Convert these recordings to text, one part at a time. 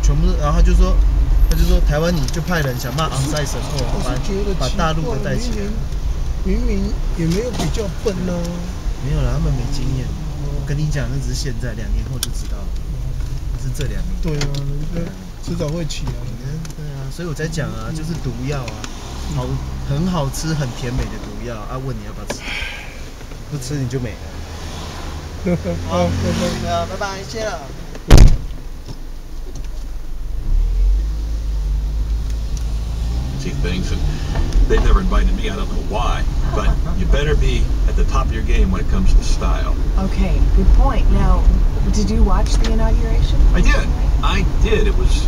全部，然后他就说台湾你就派人想骂昂塞神后，把大陆的带起来。明明也没有比较笨呢。没有啦，他们没经验。我跟你讲，那只是现在，2年后就知道了。是这2年。对啊，人家迟早会起来。对啊，所以我在讲啊，就是毒药啊，很好吃、很甜美的毒药啊。问你要不要吃？不吃你就没了。好，拜拜，谢了。Things and they've never invited me. I don't know why, but you better be at the top of your game when it comes to style. Okay, good point. Now, did you watch the inauguration? I did. It was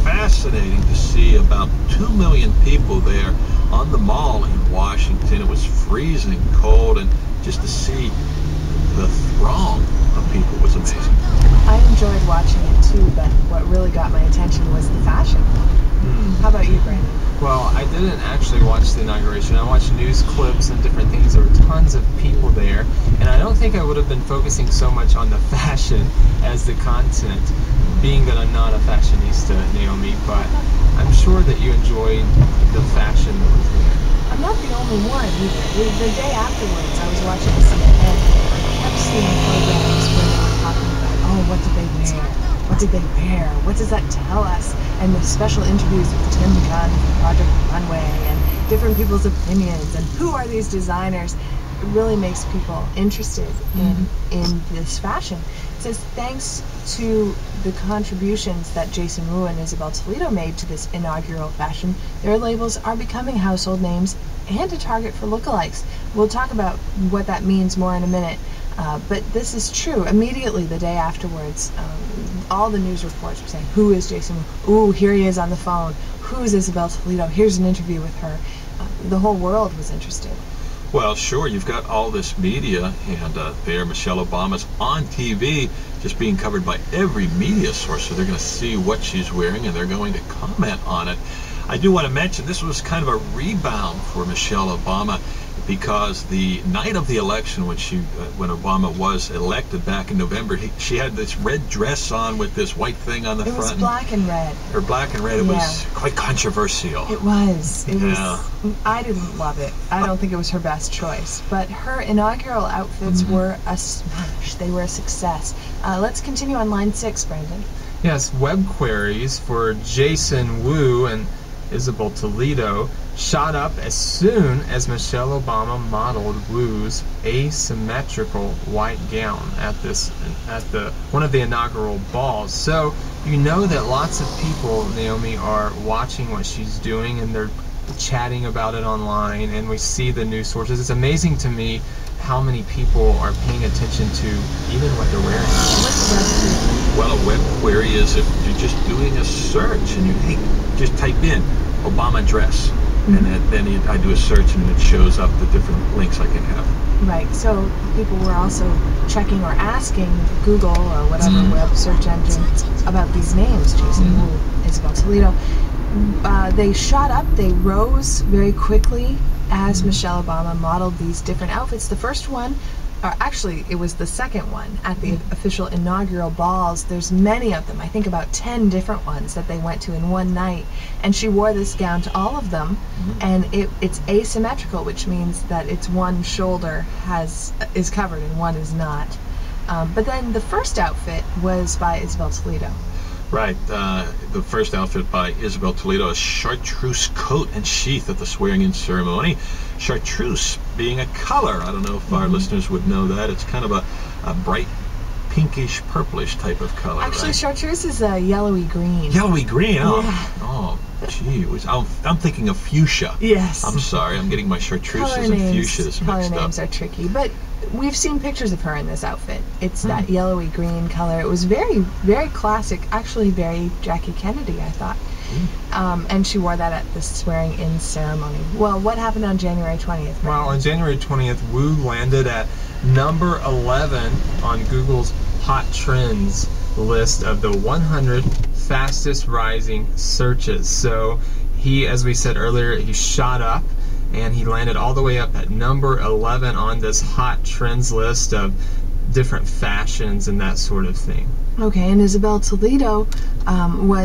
fascinating to see about 2 million people there on the mall in Washington. It was freezing cold, and just to see the throng of people was amazing. I enjoyed watching it too, but what really got my attention was the fashion. How about you, Brandon? Well, I didn't actually watch the inauguration. I watched news clips and different things. There were tons of people there, and I don't think I would have been focusing so much on the fashion as the content, being that I'm not a fashionista, Naomi, but I'm sure that you enjoyed the fashion that was there. I'm not the only one either. The day afterwards, I was watching CNN, and I kept seeing programs where they were talking about, oh, what did they wear? What did they wear? What does that tell us? And the special interviews with Tim Gunn from Project Runway and different people's opinions and who are these designers. It really makes people interested in this fashion. It says thanks to the contributions that Jason Wu and Isabel Toledo made to this inaugural fashion, their labels are becoming household names and a target for lookalikes. We'll talk about what that means more in a minute. But this is true. Immediately the day afterwards, all the news reports were saying, who is Jason Wu? Ooh, here he is on the phone. Who's Isabel Toledo? Here's an interview with her. The whole world was interested. Well, sure, you've got all this media, and there Michelle Obama's on TV, just being covered by every media source, so they're going to see what she's wearing, and they're going to comment on it. I do want to mention this was kind of a rebound for Michelle Obama, because the night of the election, when Obama was elected back in November, she had this red dress on with this white thing on the front. It was black and red. Or black and red. It was quite controversial. It was. It was. I didn't love it. I don't think it was her best choice. But her inaugural outfits were a smash. They were a success. Let's continue on line 6, Brandon. Yes, web queries for Jason Wu and Isabel Toledo shot up as soon as Michelle Obama modeled Wu's asymmetrical white gown at one of the inaugural balls. So you know that lots of people, Naomi, are watching what she's doing, and they're chatting about it online, and we see the news sources. It's amazing to me how many people are paying attention to even what they're wearing. Well, a web query is if you're just doing a search and you just type in Obama dress, and then I do a search and it shows up the different links I can have. Right, so people were also checking or asking Google or whatever web search engine about these names, Jason Wu, Isabel Toledo. They shot up, they rose very quickly as Michelle Obama modeled these different outfits. The first one, or actually it was the second one at the official inaugural balls. There's many of them, I think about 10 different ones that they went to in one night, and she wore this gown to all of them, and it's asymmetrical, which means that its one shoulder is covered and one is not. But then the first outfit was by Isabel Toledo. Right, the first outfit by Isabel Toledo, a chartreuse coat and sheath at the swearing-in ceremony. Chartreuse being a color, I don't know if our listeners would know that. It's kind of a bright pinkish, purplish type of color. Actually, right? Chartreuse is a yellowy green. Yellowy green, oh. Yeah. Oh, gee, I'm thinking of fuchsia. Yes. I'm sorry, I'm getting my chartreuses and fuchsias mixed up. Color names are tricky, but we've seen pictures of her in this outfit. It's that yellowy green color. It was very, very classic, actually very Jackie Kennedy, I thought. And she wore that at the swearing-in ceremony. Well, what happened on January 20th? Right? Well, on January 20th, Wu landed at number 11 on Google's Hot Trends list of the 100 fastest rising searches. So he, as we said earlier, he shot up, and he landed all the way up at number 11 on this Hot Trends list of different fashions and that sort of thing. Okay, and Isabel Toledo was